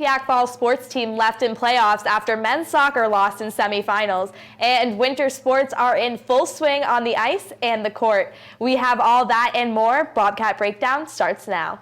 Quinnipiac Falls sports team left in playoffs after men's soccer lost in semifinals, and winter sports are in full swing on the ice and the court. We have all that and more. Bobcat Breakdown starts now.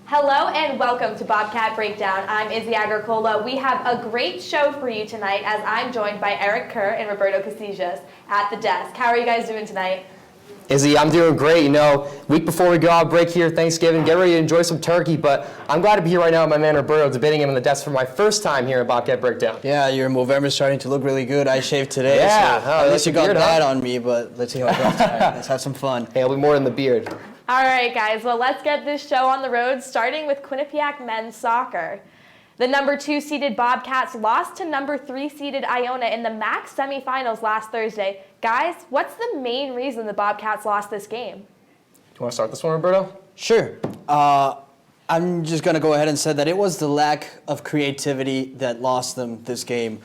Hello and welcome to Bobcat Breakdown. I'm Izzy Agricola. We have a great show for you tonight as I'm joined by Eric Kerr and Roberto Casillas at the desk. How are you guys doing tonight? Izzy, I'm doing great. You know, week before we go out break here, Thanksgiving, get ready to enjoy some turkey, but I'm glad to be here right now with my man Roberto, debating him on the desk for my first time here at Bobcat Breakdown. Yeah, your Movember's starting to look really good. I shaved today, yeah, so at least you got beard, that on me, but let's see how it goes tonight. Let's have some fun. Hey, it'll be more than the beard. All right, guys. Well, let's get this show on the road, starting with Quinnipiac men's soccer. The number 2 seeded Bobcats lost to number 3 seeded Iona in the MAC semifinals last Thursday. Guys, what's the main reason the Bobcats lost this game? Do you want to start this one, Roberto? Sure. I'm just going to go ahead and say that it was the lack of creativity that lost them this game.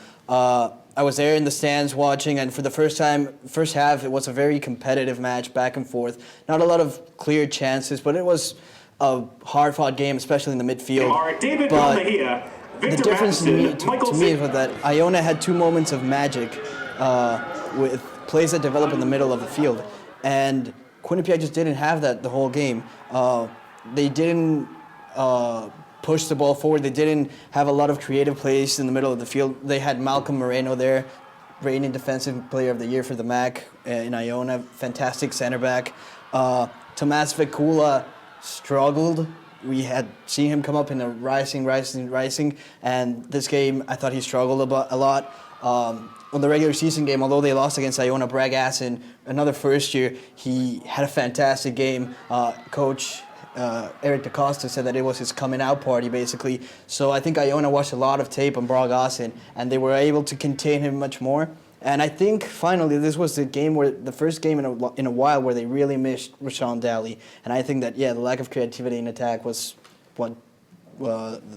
I was there in the stands watching, and for the first half, it was a very competitive match, back and forth. Not a lot of clear chances, but it was a hard-fought game, especially in the midfield. But the difference to me is that Iona had 2 moments of magic with plays that developed in the middle of the field, and Quinnipiac just didn't have that the whole game. They didn't push the ball forward. They didn't have a lot of creative plays in the middle of the field. They had Malcolm Moreno there, reigning defensive player of the year for the MAC in Iona, fantastic center back. Tomas Vekula struggled. We had seen him come up in a rising, and this game I thought he struggled a lot. On the regular season game, although they lost against Iona Bragg-Assen, another first year, he had a fantastic game. Coach Eric DaCosta said that it was his coming out party, basically. So I think Iona watched a lot of tape on Bragg-Assen, and they were able to contain him much more. And I think finally this was the first game in a while where they really missed Rashawn Daly. And I think that the lack of creativity in attack was what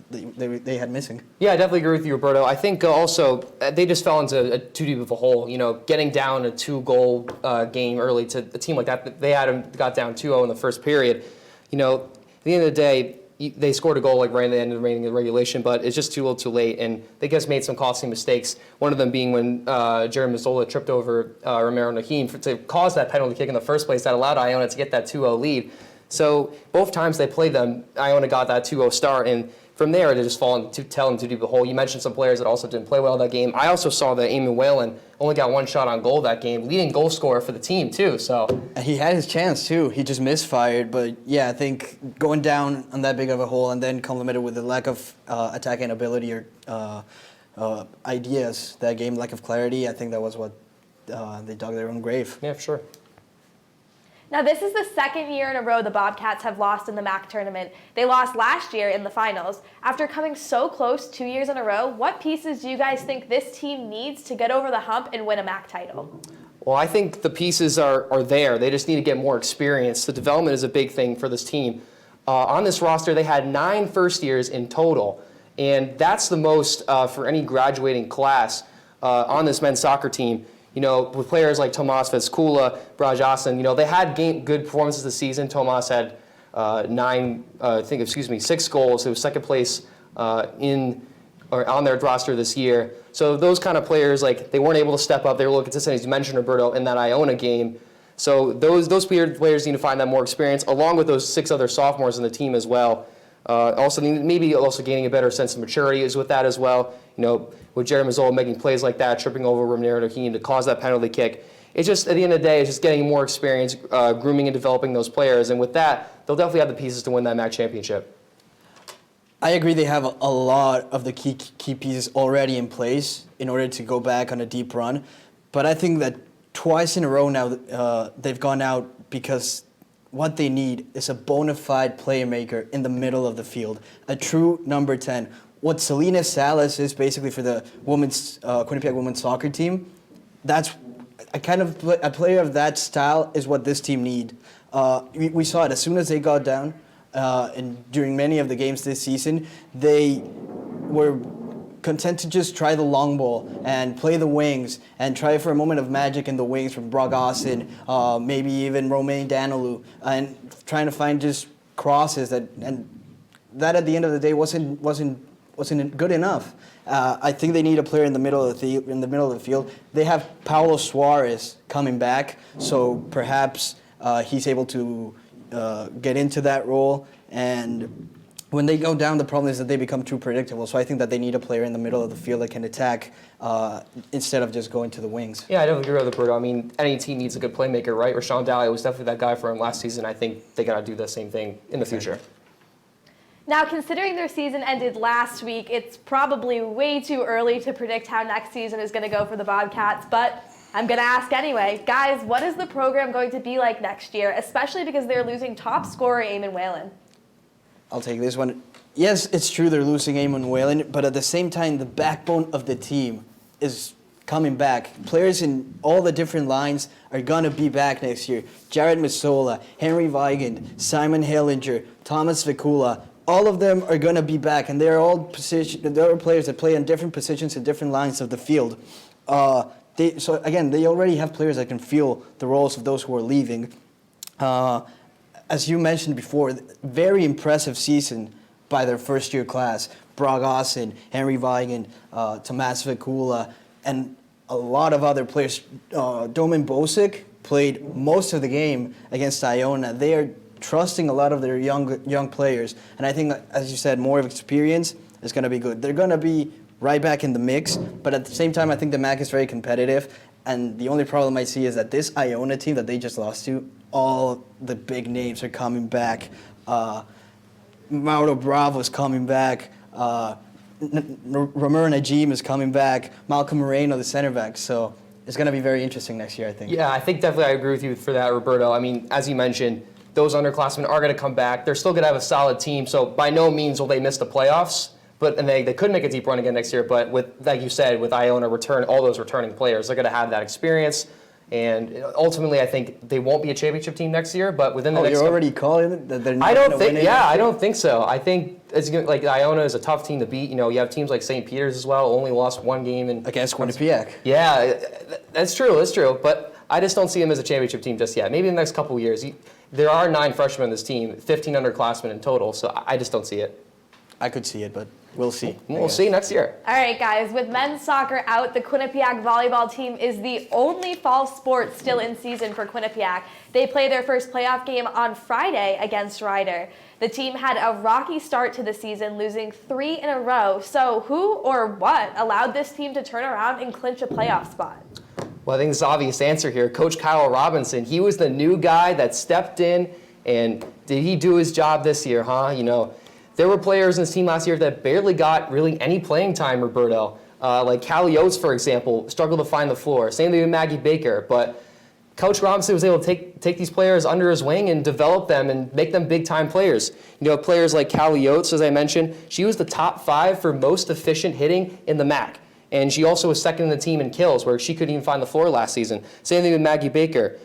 they had missing. Yeah, I definitely agree with you, Roberto. I think also they just fell into too deep of a hole. You know, getting down a 2-goal game early to a team like that, they got down 2-0 in the first period. You know, at the end of the day, they scored a goal like right at the end of the regulation, but it's just too little too late, and they just made some costly mistakes. One of them being when Jeremy Mazzola tripped over Romero Nahim to cause that penalty kick in the first place that allowed Iona to get that 2-0 lead. So both times they played them, Iona got that 2-0 start, and from there it just fallen too deep of a hole. You mentioned some players that also didn't play well that game. I also saw that Eamon Whalen only got 1 shot on goal that game, leading goal scorer for the team too. So he had his chance too. He just misfired. But yeah, I think going down on that big of a hole and then complemented with the lack of attacking ability or ideas that game, lack of clarity, I think that was what they dug their own grave. Yeah, for sure. Now, this is the second year in a row the Bobcats have lost in the MAC tournament. They lost last year in the finals. After coming so close 2 years in a row, what pieces do you guys think this team needs to get over the hump and win a MAC title? Well, I think the pieces are there. They just need to get more experience. The development is a big thing for this team. On this roster, they had 9 first years in total, and that's the most for any graduating class on this men's soccer team. You know, with players like Tomas Vekula, Bragg-Assen, you know, they had good performances this season. Tomas had 6 goals. It was second place on their roster this year. So those kind of players, like, they weren't able to step up. They were a little consistent, as you mentioned, Roberto, in that Iona game. So those players need to find that more experience, along with those 6 other sophomores in the team as well. Maybe also gaining a better sense of maturity is with that as well. You know, with Jeremy Mazzola making plays like that, tripping over Romero Nahim to cause that penalty kick. It's just, at the end of the day, it's just getting more experience, grooming and developing those players. And with that, they'll definitely have the pieces to win that MAC championship. I agree they have a lot of the key pieces already in place in order to go back on a deep run. But I think that twice in a row now they've gone out because what they need is a bona fide playmaker in the middle of the field, a true number 10. What Selena Salas is basically for the Quinnipiac women's soccer team, that's a player of that style is what this team need. We saw it as soon as they got down, and during many of the games this season, they were content to just try the long ball and play the wings and try for a moment of magic in the wings from Brock Austin, maybe even Romain Danilou, and trying to find just crosses that at the end of the day wasn't good enough. I think they need a player in the middle of the field. They have Paulo Suarez coming back, so perhaps he's able to get into that role. And when they go down, the problem is that they become too predictable. So I think that they need a player in the middle of the field that can attack instead of just going to the wings. Yeah, I don't agree with Roberto. I mean, any team needs a good playmaker, right? Rashawn Daly was definitely that guy for him last season. I think they got to do the same thing in the future. Now, considering their season ended last week, it's probably way too early to predict how next season is going to go for the Bobcats, but I'm going to ask anyway. Guys, what is the program going to be like next year, especially because they're losing top scorer Eamon Whalen? I'll take this one. Yes, it's true they're losing Eamon Whalen, but at the same time, the backbone of the team is coming back. Players in all the different lines are going to be back next year. Jared Masola, Henry Weigand, Simon Hellinger, Thomas Vikula, all of them are going to be back, and they're all players that play in different positions in different lines of the field. So again, they already have players that can fill the roles of those who are leaving. As you mentioned before, very impressive season by their first-year class. Brock Austin, Henry Weigand, Tomas Vikula, and a lot of other players. Domin Bosic played most of the game against Iona. They are trusting a lot of their young players, and I think, as you said, more of experience is going to be good. They're going to be right back in the mix, but at the same time, I think the MAC is very competitive, and the only problem I see is that this Iona team that they just lost to, all the big names are coming back. Mauro Bravo is coming back. Romero Najim is coming back. Malcolm Moreno, the center back. So it's going to be very interesting next year, I think. Yeah, I think definitely I agree with you for that, Roberto. I mean, as you mentioned, those underclassmen are going to come back. They're still going to have a solid team. So by no means will they miss the playoffs. And they could make a deep run again next year. But with, like you said, with Iona all those returning players, they're going to have that experience. And ultimately, I think they won't be a championship team next year. But within the next you're already calling it that they're not I don't gonna think. win it Yeah, next I year? don't think so. I think it's like Iona is a tough team to beat. You know, you have teams like St. Peter's as well. Only lost one game Against Quinnipiac. Yeah, that's true. That's true. But I just don't see them as a championship team just yet. Maybe in the next couple of years. There are 9 freshmen on this team, 15 underclassmen in total. So I just don't see it. I could see it, but we'll see. We'll see next year. All right, guys, with men's soccer out, the Quinnipiac volleyball team is the only fall sport still in season for Quinnipiac. They play their first playoff game on Friday against Ryder. The team had a rocky start to the season, losing 3 in a row. So who or what allowed this team to turn around and clinch a playoff spot? Well, I think this is the obvious answer here. Coach Kyle Robinson, he was the new guy that stepped in, and did he do his job this year, huh? You know, there were players in this team last year that barely got really any playing time, Roberto. Like Callie Oates, for example, struggled to find the floor. Same thing with Maggie Baker. But Coach Robinson was able to take these players under his wing and develop them and make them big-time players. You know, players like Callie Oates, as I mentioned, she was the top 5 for most efficient hitting in the MAC. And she also was second in the team in kills, where she couldn't even find the floor last season. Same thing with Maggie Baker.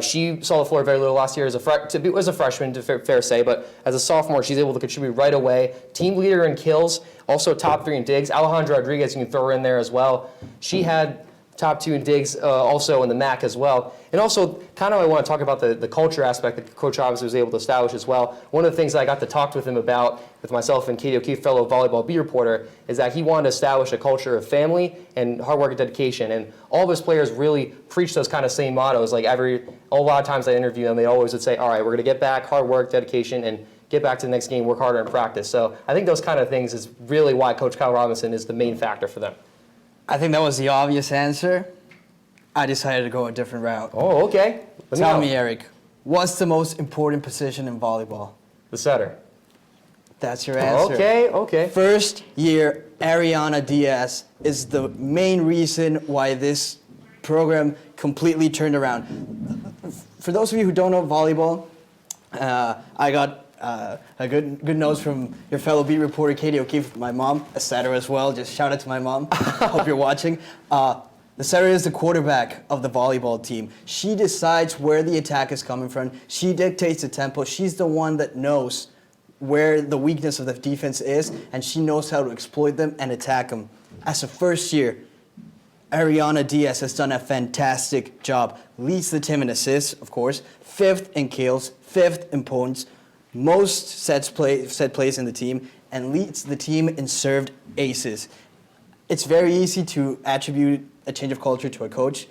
She saw the floor very little last year as a freshman, fair to say, but as a sophomore, she's able to contribute right away. Team leader in kills, also top 3 in digs. Alejandra Rodriguez, you can throw her in there as well. She had top 2 in digs also in the MAC as well. And also, kind of I want to talk about the culture aspect that Coach Robinson was able to establish as well. One of the things that I got to talk with him about, with myself and Katie O'Keefe, fellow volleyball beat reporter, is that he wanted to establish a culture of family and hard work and dedication. And all of his players really preach those kind of same mottos. Like a lot of times I interview them, they always would say, all right, we're going to get back, hard work, dedication, and get back to the next game, work harder in practice. So I think those kind of things is really why Coach Kyle Robinson is the main factor for them. I think that was the obvious answer. I decided to go a different route. Oh, okay. Tell me, Eric, what's the most important position in volleyball? The setter. That's your answer. Okay. First year, Ariana Diaz is the main reason why this program completely turned around. For those of you who don't know volleyball, I got a good notes from your fellow beat reporter, Katie O'Keefe, my mom, a setter as well. Just shout out to my mom. Hope you're watching. The setter is the quarterback of the volleyball team. She decides where the attack is coming from. She dictates the tempo. She's the one that knows where the weakness of the defense is, and she knows how to exploit them and attack them. As a first year, Ariana Diaz has done a fantastic job. Leads the team in assists, of course, 5th in kills, 5th in points, most set plays in the team, and leads the team in served aces. It's very easy to attribute a change of culture to a coach.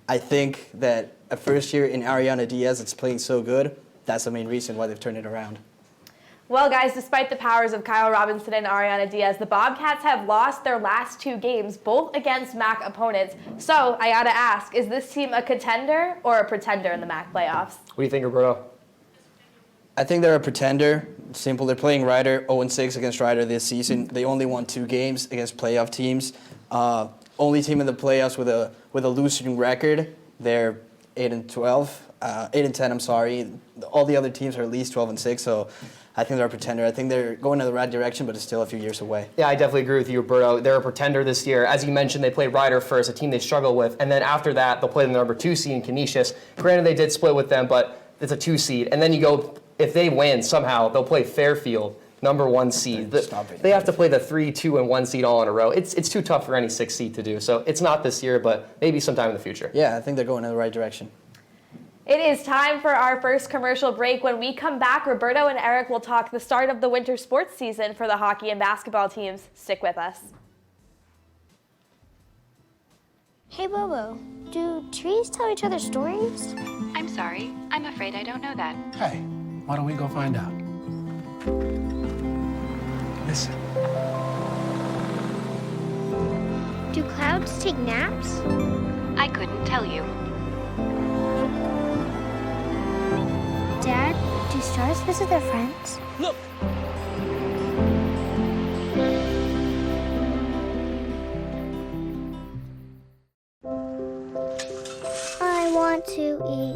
I think that a first year in Ariana Diaz that's playing so good, that's the main reason why they've turned it around. Well, guys, despite the powers of Kyle Robinson and Ariana Diaz, the Bobcats have lost their last 2 games, both against MAC opponents. So I gotta ask, is this team a contender or a pretender in the MAC playoffs? What do you think, Roberto? I think they're a pretender. Simple. They're playing Ryder 0-6 against Ryder this season. They only won 2 games against playoff teams. Only team in the playoffs with a losing record. They're 8-12, 8-10. I'm sorry. All the other teams are at least 12-6. So I think they're a pretender. I think they're going in the right direction, but it's still a few years away. Yeah, I definitely agree with you, Roberto. They're a pretender this year. As you mentioned, they played Ryder first, a team they struggle with, and then after that, they'll play the number 2 seed in Canisius. Granted, they did split with them, but it's a 2 seed. And then you go, if they win somehow, they'll play Fairfield, number 1 seed. They have to play the 3, 2, and 1 seed all in a row. It's too tough for any 6 seed to do. So it's not this year, but maybe sometime in the future. Yeah, I think they're going in the right direction. It is time for our first commercial break. When we come back, Roberto and Eric will talk the start of the winter sports season for the hockey and basketball teams. Stick with us. Hey, Bobo, do trees tell each other stories? I'm sorry. I'm afraid I don't know that. Hey, why don't we go find out? Listen. Do clouds take naps? I couldn't tell you. Dad, do stars visit their friends? Look! I want to eat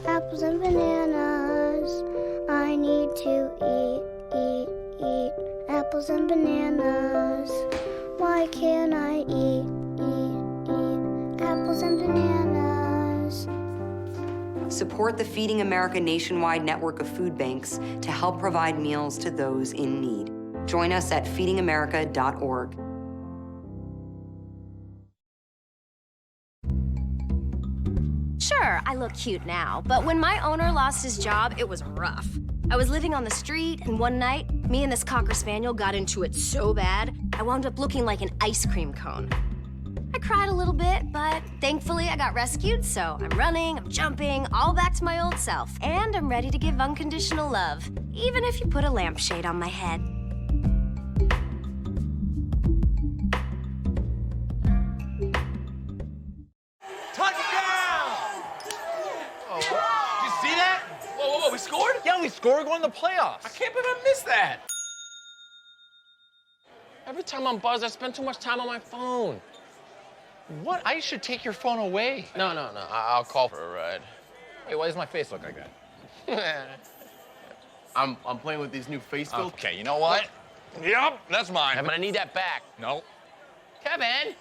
apples and bananas. I need to eat apples and bananas. Why can't I eat apples and bananas? Support the Feeding America nationwide network of food banks to help provide meals to those in need. Join us at feedingamerica.org. Sure, I look cute now, but when my owner lost his job, it was rough. I was living on the street, and one night, me and this Cocker Spaniel got into it so bad, I wound up looking like an ice cream cone. I cried a little bit, but thankfully I got rescued, so I'm running, I'm jumping, all back to my old self, and I'm ready to give unconditional love, even if you put a lampshade on my head. We scored? Yeah, we scored going to the playoffs. I can't believe I missed that. Every time I'm buzzed, I spend too much time on my phone. What? I should take your phone away. No. I'll call for a ride. Wait, why does my face look like that? I'm playing with these new face filters. Okay, you know what? Yep, that's mine. But I need that back. No. Kevin!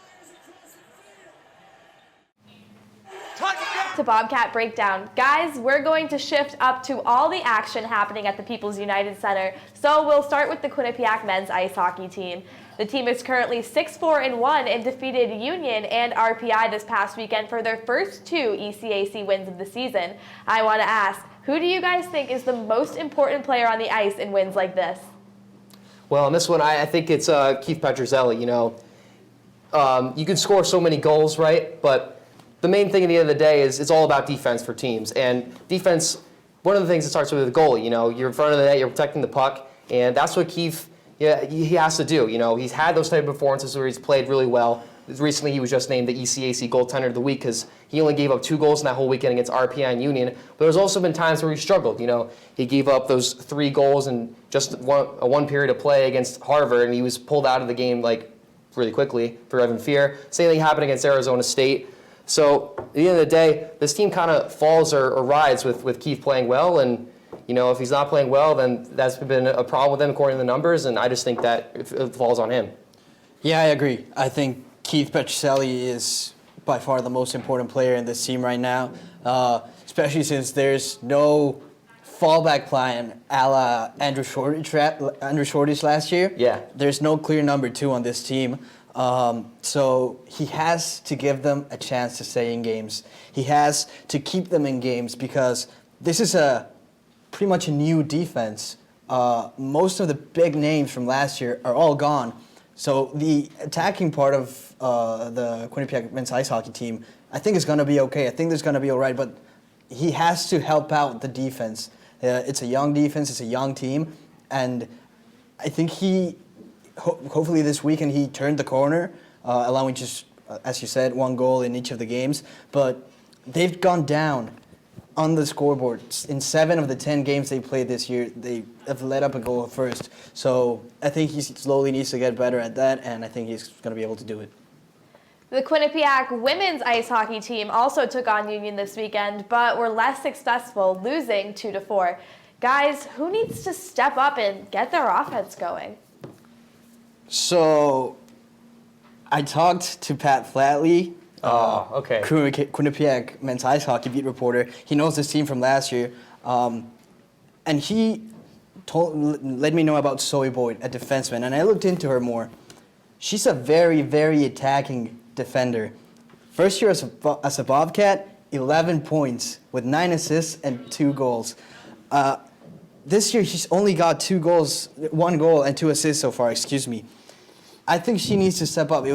To Bobcat Breakdown. Guys, we're going to shift up to all the action happening at the People's United Center. So we'll start with the Quinnipiac men's ice hockey team. The team is currently 6-4-1 and defeated Union and RPI this past weekend for their first 2 ECAC wins of the season. I want to ask, who do you guys think is the most important player on the ice in wins like this? Well, in this one, I think it's Keith Petruzzelli. You know, you can score so many goals, right? But the main thing at the end of the day is it's all about defense for teams. And defense, one of the things that starts with the goalie. You know, you're in front of the net, you're protecting the puck, and that's what Keith, he has to do. You know, he's had those type of performances where he's played really well. Recently, he was just named the ECAC Goaltender of the Week because he only gave up 2 goals in that whole weekend against RPI and Union. But there's also been times where he struggled. You know, he gave up those 3 goals in just one period of play against Harvard, and he was pulled out of the game like really quickly for Evan Fear. Same thing happened against Arizona State. So at the end of the day, this team kind of falls or rides with Keith playing well. And, you know, if he's not playing well, then that's been a problem with him according to the numbers. And I just think that it falls on him. Yeah, I agree. I think Keith Petroselli is by far the most important player in this team right now, especially since there's no fallback plan a la Andrew Shortage last year. Yeah. There's no clear number 2 on this team. So he has to give them a chance to stay in games. He has to keep them in games because this is pretty much a new defense. Most of the big names from last year are all gone. So the attacking part of the Quinnipiac men's ice hockey team, I think is going to be okay. I think it's going to be all right, but he has to help out the defense. It's a young defense, it's a young team, and I think hopefully this weekend he turned the corner, allowing just, as you said, 1 goal in each of the games, but they've gone down on the scoreboard. In 7 of the 10 games they played this year, they have let up a goal first. So I think he slowly needs to get better at that, and I think he's going to be able to do it. The Quinnipiac women's ice hockey team also took on Union this weekend, but were less successful, losing 2-4. Guys, who needs to step up and get their offense going? So I talked to Pat Flatley, okay. Quinnipiac men's ice hockey beat reporter. He knows this team from last year, and he let me know about Zoe Boyd, a defenseman, and I looked into her more. She's a very, very attacking defender. First year as a Bobcat, 11 points with 9 assists and 2 goals. This year, she's only got 2 goals, 1 goal and 2 assists so far, excuse me. I think she needs to step up.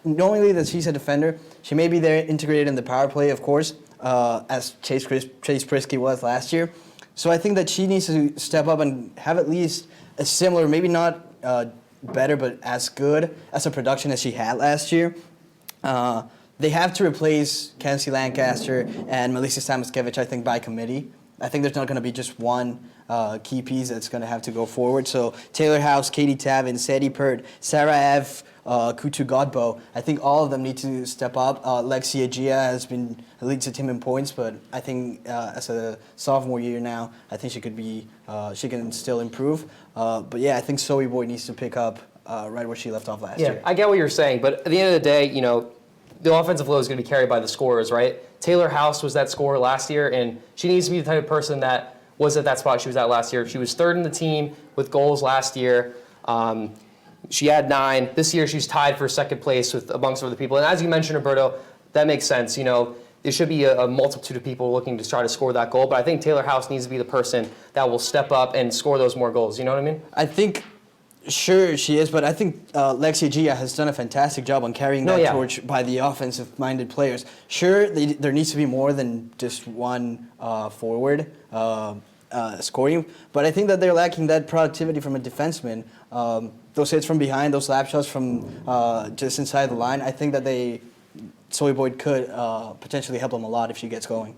Knowing that she's a defender, she may be there integrated in the power play, of course, as Chase Prisky was last year. So I think that she needs to step up and have at least a similar, maybe not better, but as good as a production as she had last year. They have to replace Kenzie Lancaster and Melissa Stamiskevich, I think, by committee. I think there's not going to be just one key piece that's going to have to go forward. So Taylor House, Katie Tavin, Sadie Pert, Sarah Ev, Kutu Godbow, I think all of them need to step up. Lexi Agia has been leads the team in points, but I think as a sophomore year now, I think she can still improve. But yeah, I think Zoe Boyd needs to pick up right where she left off last year. I get what you're saying, but at the end of the day, the offensive flow is going to be carried by the scorers, right? Taylor House was that scorer last year, and she needs to be the type of person that was at that spot she was at last year. She was 3rd in the team with goals last year. She had 9. This year she's tied for 2nd place with amongst other people. And as you mentioned, Roberto, that makes sense. There should be a multitude of people looking to try to score that goal, but I think Taylor House needs to be the person that will step up and score those more goals. You know what I mean? I think, sure, she is, but I think Lexi Gia has done a fantastic job on carrying that torch by the offensive-minded players. Sure, there needs to be more than just one forward scoring, but I think that they're lacking that productivity from a defenseman. Those hits from behind, those slap shots from just inside the line, I think that Zoe Boyd could potentially help them a lot if she gets going.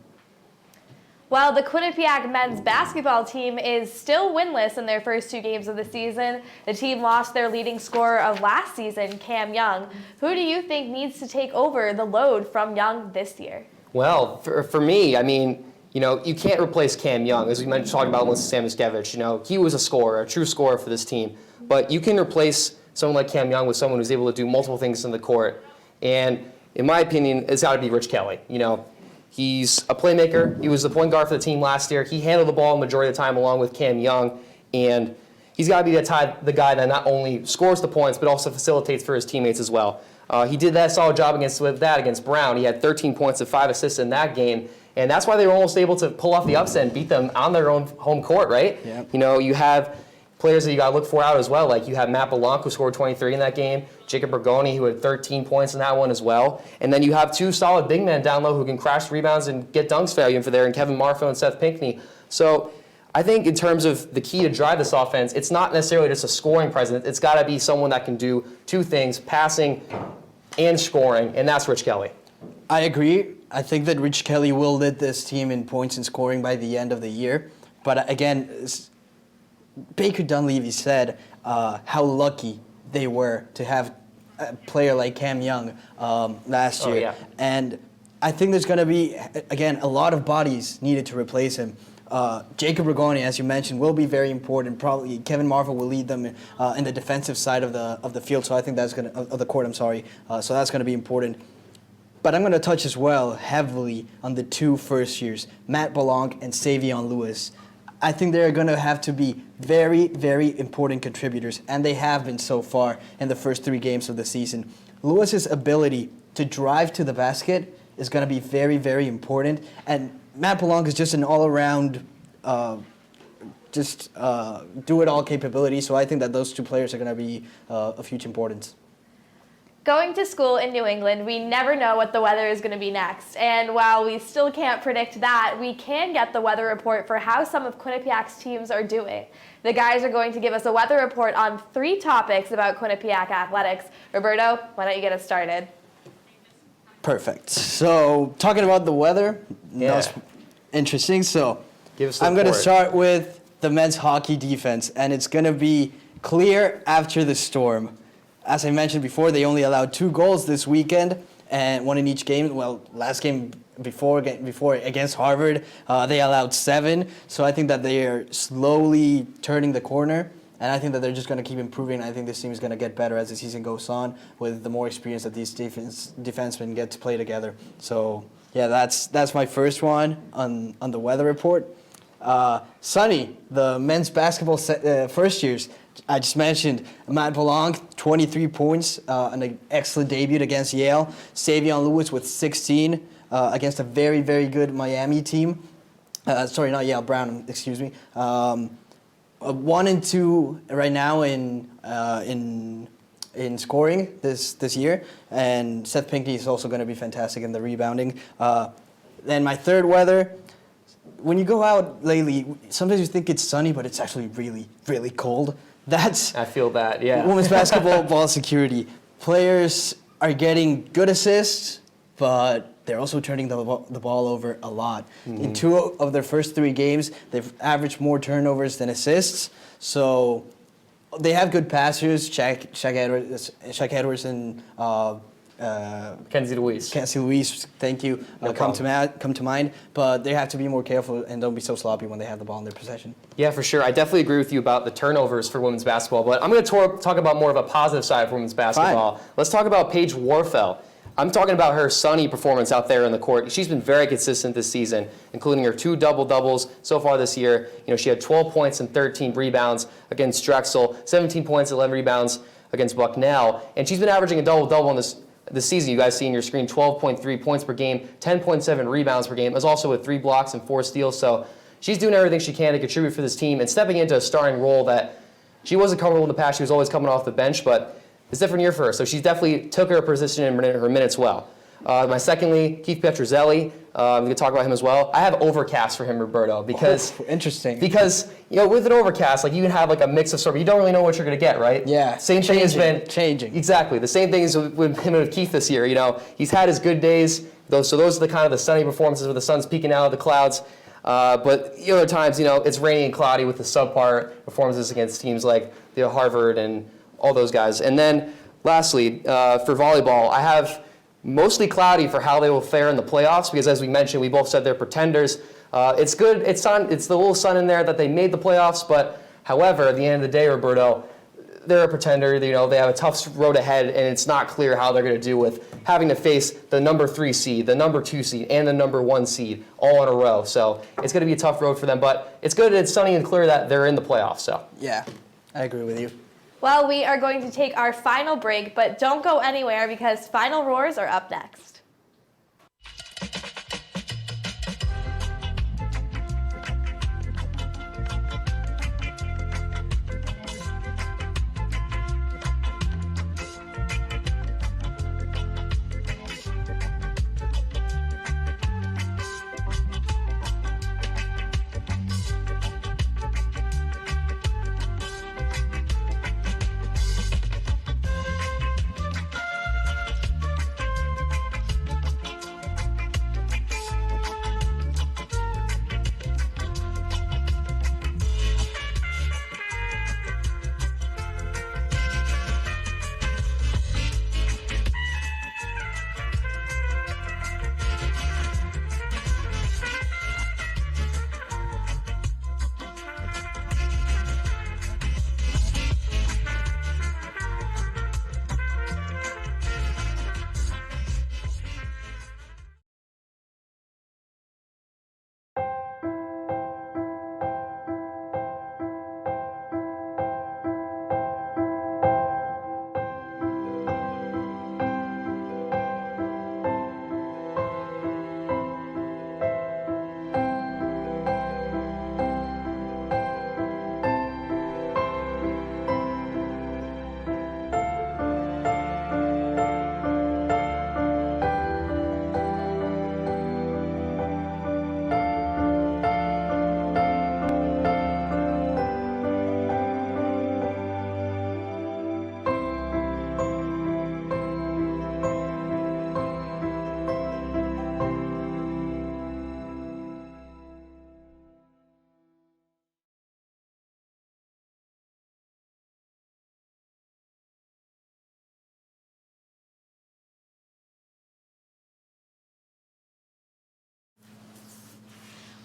Well, the Quinnipiac men's basketball team is still winless in their first 2 games of the season. The team lost their leading scorer of last season, Cam Young. Who do you think needs to take over the load from Young this year? Well, for me, I mean, you can't replace Cam Young. As we mentioned, talking about Melissa Stamiskevich, he was a scorer, a true scorer for this team. But you can replace someone like Cam Young with someone who's able to do multiple things in the court. And in my opinion, it's got to be Rich Kelly. He's a playmaker. He was the point guard for the team last year. He handled the ball the majority of the time along with Cam Young. And he's got to be the guy that not only scores the points, but also facilitates for his teammates as well. He did that solid job against Brown. He had 13 points and 5 assists in that game. And that's why they were almost able to pull off the upset and beat them on their own home court, right? Yep. You have players that you got to look for out as well. Like you have Matt Belanc, who scored 23 in that game, Jacob Bergoni, who had 13 points in that one as well. And then you have 2 solid big men down low who can crash rebounds and get dunks for you for there, and Kevin Marfo and Seth Pinckney. So I think in terms of the key to drive this offense, it's not necessarily just a scoring presence. It's got to be someone that can do 2 things, passing and scoring, and that's Rich Kelly. I agree. I think that Rich Kelly will lead this team in points and scoring by the end of the year. But again, Baker Dunleavy said how lucky they were to have a player like Cam Young last year. Oh, yeah. And I think there's going to be, again, a lot of bodies needed to replace him. Jacob Rigoni, as you mentioned, will be very important. Probably Kevin Marvel will lead them in the defensive side of the field. So I think that's going to of the court. I'm sorry. So that's going to be important. But I'm going to touch as well heavily on the 2 first years, Matt Belong and Savion Lewis. I think they're going to have to be very, very important contributors, and they have been so far in the first 3 games of the season. Lewis's ability to drive to the basket is going to be very, very important, and Matt Belong is just an all-around, do-it-all capability, so I think that those 2 players are going to be of huge importance. Going to school in New England, we never know what the weather is going to be next. And while we still can't predict that, we can get the weather report for how some of Quinnipiac's teams are doing. The guys are going to give us a weather report on 3 topics about Quinnipiac athletics. Roberto, why don't you get us started? Perfect. So, talking about the weather, that's interesting. So, I'm going to start with the men's hockey defense, and it's going to be clear after the storm. As I mentioned before, they only allowed 2 goals this weekend, and 1 in each game. Well, last game before against Harvard, they allowed 7. So I think that they are slowly turning the corner, and I think that they're just going to keep improving. I think this team is going to get better as the season goes on with the more experience that these defensemen get to play together. So yeah, that's my first one on the weather report. Sunny, the men's basketball first years. I just mentioned Matt Belong, 23 points, an excellent debut against Yale. Savion Lewis with 16 against a very, very good Miami team. Sorry, not Yale, Brown, excuse me. 1 and 2 right now in scoring this year. And Seth Pinckney is also going to be fantastic in the rebounding. Then my third weather. When you go out lately, sometimes you think it's sunny, but it's actually really, really cold. I feel that, yeah. Women's basketball ball security. Players are getting good assists, but they're also turning the ball over a lot. Mm-hmm. In 2 of their first 3 games, they've averaged more turnovers than assists. So they have good passers, Shaq Edwards and Kenzie Louise. Thank you. Come to mind, but they have to be more careful and don't be so sloppy when they have the ball in their possession. Yeah, for sure. I definitely agree with you about the turnovers for women's basketball, but I'm going to talk about more of a positive side of women's basketball. Fine. Let's talk about Paige Warfel. I'm talking about her sunny performance out there in the court. She's been very consistent this season, including her 2 double-doubles so far this year. She had 12 points and 13 rebounds against Drexel, 17 points and 11 rebounds against Bucknell, and she's been averaging a double-double on this season. You guys see on your screen 12.3 points per game, 10.7 rebounds per game. That's also with 3 blocks and 4 steals. So she's doing everything she can to contribute for this team and stepping into a starting role that she wasn't comfortable in the past. She was always coming off the bench, but it's a different year for her. So she definitely took her position and her minutes well. My secondly, Keith Petruzzelli. I'm going to talk about him as well. I have overcast for him, Roberto, because interesting. Because with an overcast, you can have a mix of sort of, you don't really know what you're going to get, right? Yeah. Same thing has been changing. Exactly. The same thing is with him and with Keith this year. He's had his good days. So those are the kind of the sunny performances where the sun's peeking out of the clouds. But other times, it's rainy and cloudy with the subpar performances against teams like Harvard and all those guys. And then lastly, for volleyball, I have mostly cloudy for how they will fare in the playoffs because, as we mentioned, we both said they're pretenders. It's good. It's the little sun in there that they made the playoffs. But however, at the end of the day, Roberto, they're a pretender. They have a tough road ahead, and it's not clear how they're going to do with having to face the number 3 seed, the number 2 seed, and the number 1 seed all in a row. So it's going to be a tough road for them. But it's good. It's sunny and clear that they're in the playoffs. So yeah, I agree with you. Well, we are going to take our final break, but don't go anywhere because Final Roars are up next.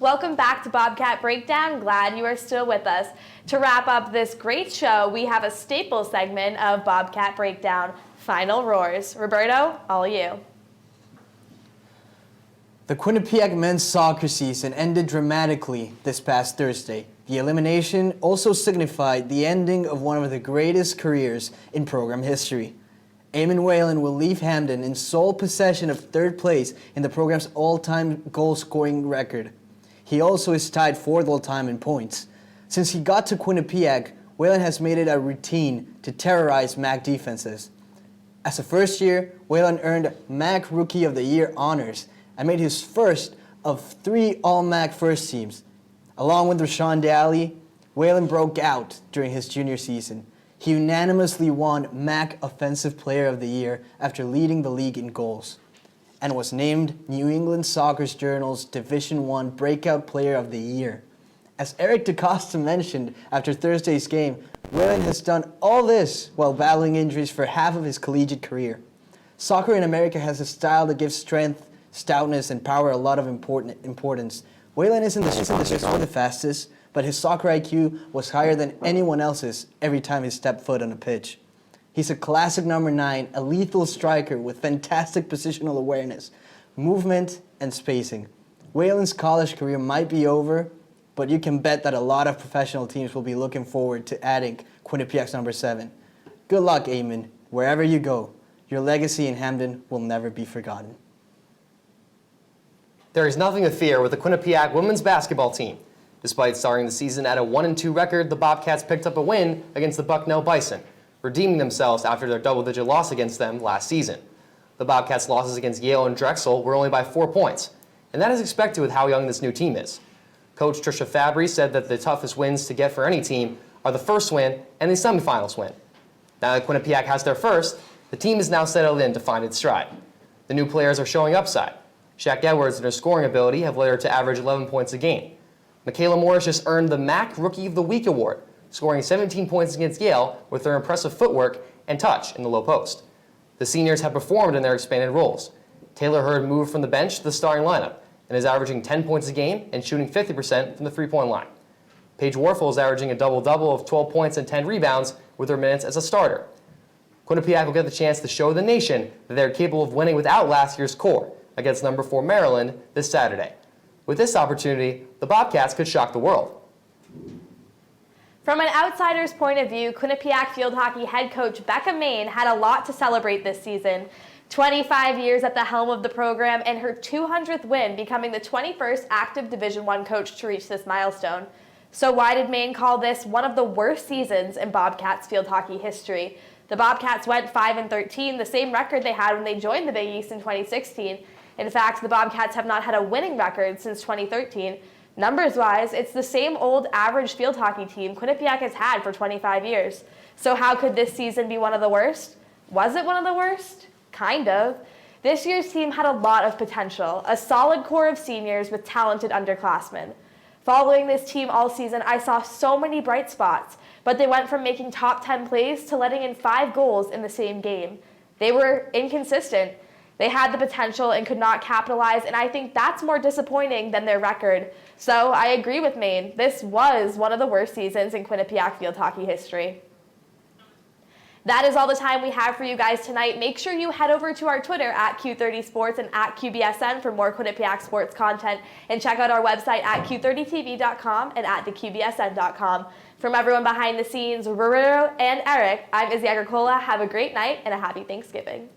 Welcome back to Bobcat Breakdown. Glad you are still with us. To wrap up this great show, we have a staple segment of Bobcat Breakdown, Final Roars. Roberto, all you. The Quinnipiac men's soccer season ended dramatically this past Thursday. The elimination also signified the ending of one of the greatest careers in program history. Eamon Whalen will leave Hamden in sole possession of third place in the program's all-time goal-scoring record. He also is tied fourth all-time in points. Since he got to Quinnipiac, Whalen has made it a routine to terrorize MAC defenses. As a first year, Whalen earned MAC Rookie of the Year honors and made his first of 3 All-MAC first teams. Along with Rashawn Daly, Whalen broke out during his junior season. He unanimously won MAC Offensive Player of the Year after leading the league in goals, and was named New England Soccer Journal's Division I Breakout Player of the Year. As Eric DaCosta mentioned after Thursday's game, Whalen has done all this while battling injuries for half of his collegiate career. Soccer in America has a style that gives strength, stoutness, and power a lot of importance. Whalen isn't the strongest or the fastest, but his soccer IQ was higher than anyone else's every time he stepped foot on a pitch. He's a classic number 9, a lethal striker with fantastic positional awareness, movement, and spacing. Whalen's college career might be over, but you can bet that a lot of professional teams will be looking forward to adding Quinnipiac's number 7. Good luck, Eamon, wherever you go. Your legacy in Hamden will never be forgotten. There is nothing to fear with the Quinnipiac women's basketball team. Despite starting the season at a 1-2 record, the Bobcats picked up a win against the Bucknell Bison, redeeming themselves after their double-digit loss against them last season. The Bobcats' losses against Yale and Drexel were only by 4 points, and that is expected with how young this new team is. Coach Trisha Fabry said that the toughest wins to get for any team are the first win and the semifinals win. Now that Quinnipiac has their first, the team is now settled in to find its stride. The new players are showing upside. Shaq Edwards and her scoring ability have led her to average 11 points a game. Michaela Morris just earned the MAC Rookie of the Week award, scoring 17 points against Yale with her impressive footwork and touch in the low post. The seniors have performed in their expanded roles. Taylor Hurd moved from the bench to the starting lineup and is averaging 10 points a game and shooting 50% from the three-point line. Paige Warfel is averaging a double-double of 12 points and 10 rebounds with her minutes as a starter. Quinnipiac will get the chance to show the nation that they're capable of winning without last year's core against number 4 Maryland this Saturday. With this opportunity, the Bobcats could shock the world. From an outsider's point of view, Quinnipiac field hockey head coach Becca Main had a lot to celebrate this season. 25 years at the helm of the program and her 200th win, becoming the 21st active Division I coach to reach this milestone. So why did Main call this one of the worst seasons in Bobcats field hockey history? The Bobcats went 5-13, the same record they had when they joined the Big East in 2016. In fact, the Bobcats have not had a winning record since 2013. Numbers-wise, it's the same old average field hockey team Quinnipiac has had for 25 years. So how could this season be one of the worst? Was it one of the worst? Kind of. This year's team had a lot of potential, a solid core of seniors with talented underclassmen. Following this team all season, I saw so many bright spots, but they went from making top 10 plays to letting in 5 goals in the same game. They were inconsistent. They had the potential and could not capitalize, and I think that's more disappointing than their record. So I agree with Maine. This was one of the worst seasons in Quinnipiac field hockey history. That is all the time we have for you guys tonight. Make sure you head over to our Twitter at Q30 Sports and at QBSN for more Quinnipiac sports content, and check out our website at Q30TV.com and at theQBSN.com. From everyone behind the scenes, Ruru and Eric, I'm Izzy Agricola. Have a great night and a happy Thanksgiving.